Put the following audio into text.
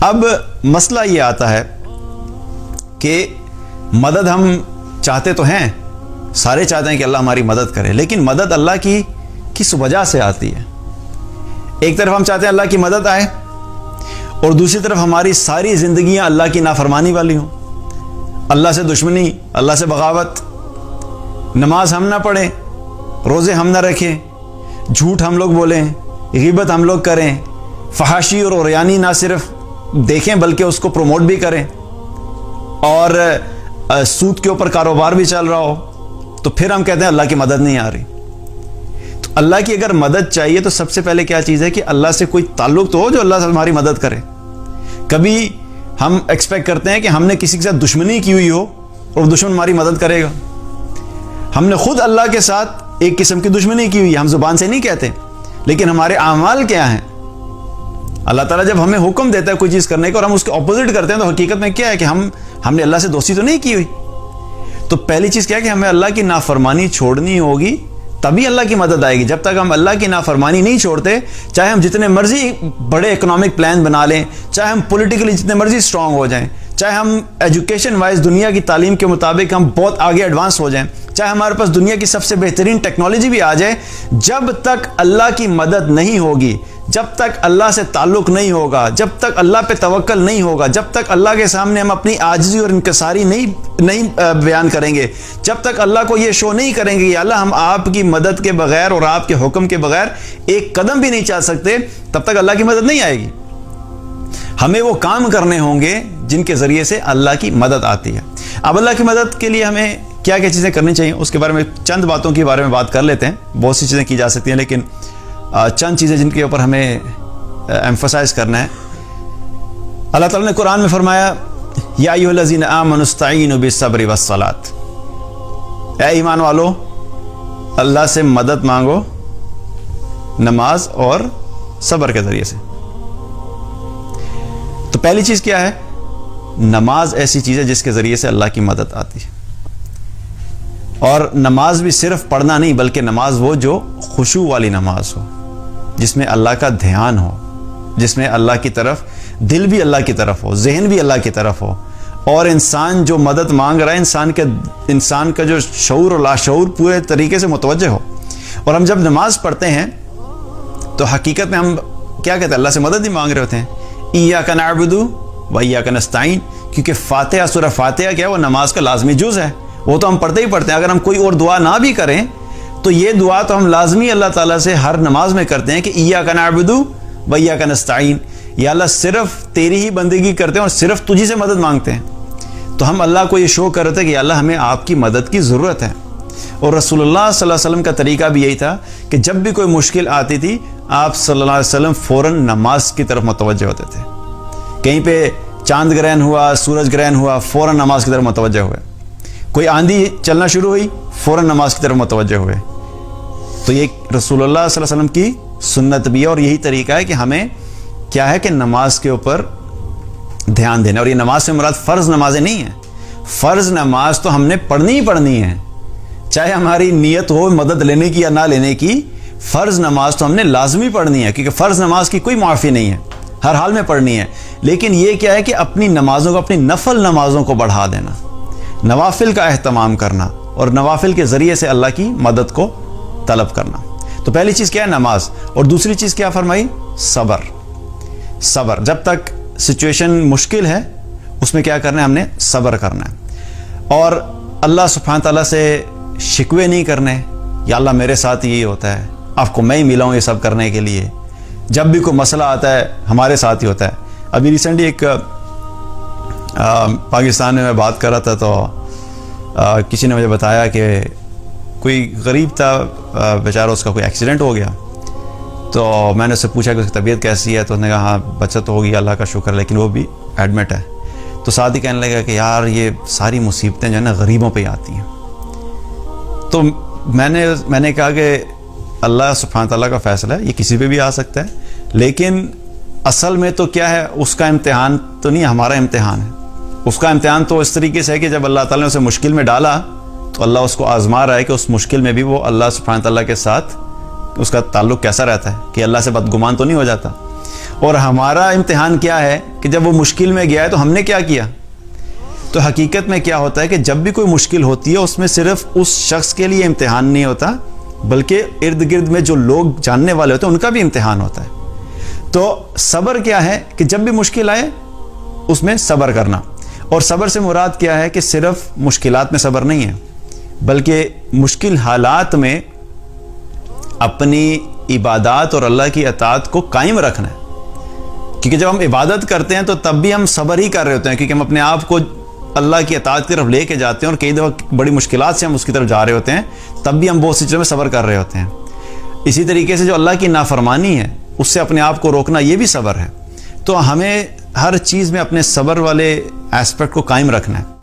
اب مسئلہ یہ آتا ہے کہ مدد ہم چاہتے تو ہیں، سارے چاہتے ہیں کہ اللہ ہماری مدد کرے، لیکن مدد اللہ کی کس وجہ سے آتی ہے؟ ایک طرف ہم چاہتے ہیں اللہ کی مدد آئے، اور دوسری طرف ہماری ساری زندگیاں اللہ کی نافرمانی والی ہوں، اللہ سے دشمنی، اللہ سے بغاوت، نماز ہم نہ پڑھیں، روزے ہم نہ رکھیں، جھوٹ ہم لوگ بولیں، غیبت ہم لوگ کریں، فحاشی اور عریانی نہ صرف دیکھیں بلکہ اس کو پروموٹ بھی کریں، اور سود کے اوپر کاروبار بھی چل رہا ہو، تو پھر ہم کہتے ہیں اللہ کی مدد نہیں آ رہی۔ تو اللہ کی اگر مدد چاہیے تو سب سے پہلے کیا چیز ہے کہ اللہ سے کوئی تعلق تو ہو جو اللہ سے ہماری مدد کرے۔ کبھی ہم ایکسپیکٹ کرتے ہیں کہ ہم نے کسی کے ساتھ دشمنی کی ہوئی ہو اور دشمن ہماری مدد کرے گا۔ ہم نے خود اللہ کے ساتھ ایک قسم کی دشمنی کی ہوئی ہے، ہم زبان سے نہیں کہتے، لیکن ہمارے اعمال کیا ہیں؟ اللہ تعالیٰ جب ہمیں حکم دیتا ہے کوئی چیز کرنے کا اور ہم اس کے اپوزٹ کرتے ہیں تو حقیقت میں کیا ہے کہ ہم نے اللہ سے دوستی تو نہیں کی ہوئی۔ تو پہلی چیز کیا ہے کہ ہمیں اللہ کی نافرمانی چھوڑنی ہوگی، تبھی اللہ کی مدد آئے گی۔ جب تک ہم اللہ کی نافرمانی نہیں چھوڑتے، چاہے ہم جتنے مرضی بڑے اکنامک پلان بنا لیں، چاہے ہم پولیٹیکلی جتنے مرضی سٹرونگ ہو جائیں، چاہے ہم ایجوکیشن وائز دنیا کی تعلیم کے مطابق ہم بہت آگے ایڈوانس ہو جائیں، چاہے ہمارے پاس دنیا کی سب سے بہترین ٹیکنالوجی بھی آ جائے، جب تک اللہ کی مدد نہیں ہوگی، جب تک اللہ سے تعلق نہیں ہوگا، جب تک اللہ پہ توکل نہیں ہوگا، جب تک اللہ کے سامنے ہم اپنی عاجزی اور انکساری نہیں بیان کریں گے، جب تک اللہ کو یہ شو نہیں کریں گے کہ اللہ ہم آپ کی مدد کے بغیر اور آپ کے حکم کے بغیر ایک قدم بھی نہیں چل سکتے، تب تک اللہ کی مدد نہیں آئے گی۔ ہمیں وہ کام کرنے ہوں گے جن کے ذریعے سے اللہ کی مدد آتی ہے۔ اب اللہ کی مدد کے لیے ہمیں کیا کیا چیزیں کرنی چاہیے اس کے بارے میں چند باتوں کے بارے میں بات کر لیتے ہیں۔ بہت سی چیزیں کی جا سکتی ہیں، لیکن چند چیزیں جن کے اوپر ہمیں ایمفسائز کرنا ہے۔ اللہ تعالیٰ نے قرآن میں فرمایا یا ایھا الذین آمنوا استعینوا بالصبر والصلاۃ، اے ایمان والو اللہ سے مدد مانگو نماز اور صبر کے ذریعے سے۔ تو پہلی چیز کیا ہے؟ نماز ایسی چیز ہے جس کے ذریعے سے اللہ کی مدد آتی ہے، اور نماز بھی صرف پڑھنا نہیں بلکہ نماز وہ جو خشوع والی نماز ہو، جس میں اللہ کا دھیان ہو، جس میں اللہ کی طرف دل بھی اللہ کی طرف ہو، ذہن بھی اللہ کی طرف ہو، اور انسان جو مدد مانگ رہا ہے انسان کا جو شعور اور لاشعور پورے طریقے سے متوجہ ہو۔ اور ہم جب نماز پڑھتے ہیں تو حقیقت میں ہم کیا کہتے ہیں؟ اللہ سے مدد ہی مانگ رہے ہوتے ہیں۔ ایاک نعبد و ایاک نستعین، کیونکہ فاتحہ، سورہ فاتحہ کیا ہے؟ وہ نماز کا لازمی جز ہے، وہ تو ہم پڑھتے ہی پڑھتے ہیں۔ اگر ہم کوئی اور دعا نہ بھی کریں تو یہ دعا تو ہم لازمی اللہ تعالیٰ سے ہر نماز میں کرتے ہیں کہ ایاک نعبد و ایاک نستعین، یا اللہ صرف تیری ہی بندگی کرتے ہیں اور صرف تجھی سے مدد مانگتے ہیں۔ تو ہم اللہ کو یہ شو کر رہے تھے کہ اللہ ہمیں آپ کی مدد کی ضرورت ہے۔ اور رسول اللہ صلی اللہ علیہ وسلم کا طریقہ بھی یہی تھا کہ جب بھی کوئی مشکل آتی تھی آپ صلی اللہ علیہ وسلم فوراً نماز کی طرف متوجہ ہوتے تھے۔ کہیں پہ چاند گرہن ہوا، سورج گرہن ہوا، فوراً نماز کی طرف متوجہ ہوئے۔ کوئی آندھی چلنا شروع ہوئی، فوراً نماز کی طرف متوجہ ہوئے۔ تو یہ رسول اللہ صلی اللہ علیہ وسلم کی سنت بھی ہے، اور یہی طریقہ ہے کہ ہمیں کیا ہے کہ نماز کے اوپر دھیان دینا۔ اور یہ نماز سے مراد فرض نمازیں نہیں ہیں، فرض نماز تو ہم نے پڑھنی ہی پڑھنی ہے، چاہے ہماری نیت ہو مدد لینے کی یا نہ لینے کی، فرض نماز تو ہم نے لازمی پڑھنی ہے، کیونکہ فرض نماز کی کوئی معافی نہیں ہے، ہر حال میں پڑھنی ہے۔ لیکن یہ کیا ہے کہ اپنی نمازوں کو، اپنی نفل نمازوں کو بڑھا دینا، نوافل کا اہتمام کرنا، اور نوافل کے ذریعے سے اللہ کی مدد کو طلب کرنا۔ تو پہلی چیز کیا ہے؟ نماز۔ اور دوسری چیز کیا فرمائی؟ صبر۔ صبر، جب تک سچویشن مشکل ہے اس میں کیا کرنا ہے؟ ہم نے صبر کرنا ہے، اور اللہ سبحانہ تعالیٰ سے شکوے نہیں کرنے، یا اللہ میرے ساتھ یہی ہوتا ہے، آپ کو میں ہی ملا ہوں یہ سب کرنے کے لیے۔ جب بھی کوئی مسئلہ آتا ہے ہمارے ساتھ ہی ہوتا ہے۔ ابھی ریسنٹلی ایک پاکستان میں بات کر رہا تھا تو کسی نے مجھے بتایا کہ کوئی غریب تھا بیچارہ، اس کا کوئی ایکسیڈنٹ ہو گیا، تو میں نے اس سے پوچھا کہ اس کی طبیعت کیسی ہے، تو اس نے کہا ہاں بچت تو ہوگی اللہ کا شکر، لیکن وہ بھی ایڈمٹ ہے۔ تو ساتھ ہی کہنے لگا کہ یار یہ ساری مصیبتیں جو ہے نا غریبوں پہ ہی آتی ہیں۔ تو میں نے کہا کہ اللہ سبحانہ تعالیٰ کا فیصلہ ہے، یہ کسی پہ بھی آ سکتا ہے، لیکن اصل میں تو کیا ہے، اس کا امتحان تو نہیں، ہمارا امتحان ہے۔ اس کا امتحان تو اس طریقے سے ہے کہ جب اللہ تعالیٰ نے اسے مشکل میں ڈالا تو اللہ اس کو آزما رہا ہے کہ اس مشکل میں بھی وہ اللہ سبحانہ تعالیٰ کے ساتھ اس کا تعلق کیسا رہتا ہے، کہ اللہ سے بدگمان تو نہیں ہو جاتا۔ اور ہمارا امتحان کیا ہے کہ جب وہ مشکل میں گیا ہے تو ہم نے کیا کیا. تو حقیقت میں کیا ہوتا ہے کہ جب بھی کوئی مشکل ہوتی ہے اس میں صرف اس شخص کے لیے امتحان نہیں ہوتا, بلکہ ارد گرد میں جو لوگ جاننے والے ہوتے ہیں ان کا بھی امتحان ہوتا ہے. تو صبر کیا ہے کہ جب بھی مشکل آئے اس میں صبر کرنا. اور صبر سے مراد کیا ہے کہ صرف مشکلات میں صبر نہیں ہے, بلکہ مشکل حالات میں اپنی عبادات اور اللہ کی اطاعت کو قائم رکھنا ہے. کیونکہ جب ہم عبادت کرتے ہیں تو تب بھی ہم صبر ہی کر رہے ہوتے ہیں, کیونکہ ہم اپنے آپ کو اللہ کی اطاعت کی طرف لے کے جاتے ہیں, اور کئی دفعہ بڑی مشکلات سے ہم اس کی طرف جا رہے ہوتے ہیں, تب بھی ہم بہت سی چیزوں میں صبر کر رہے ہوتے ہیں. اسی طریقے سے جو اللہ کی نافرمانی ہے اس سے اپنے آپ کو روکنا, یہ بھی صبر ہے. تو ہمیں ہر چیز میں اپنے صبر والے ایسپیکٹ کو قائم رکھنا ہے.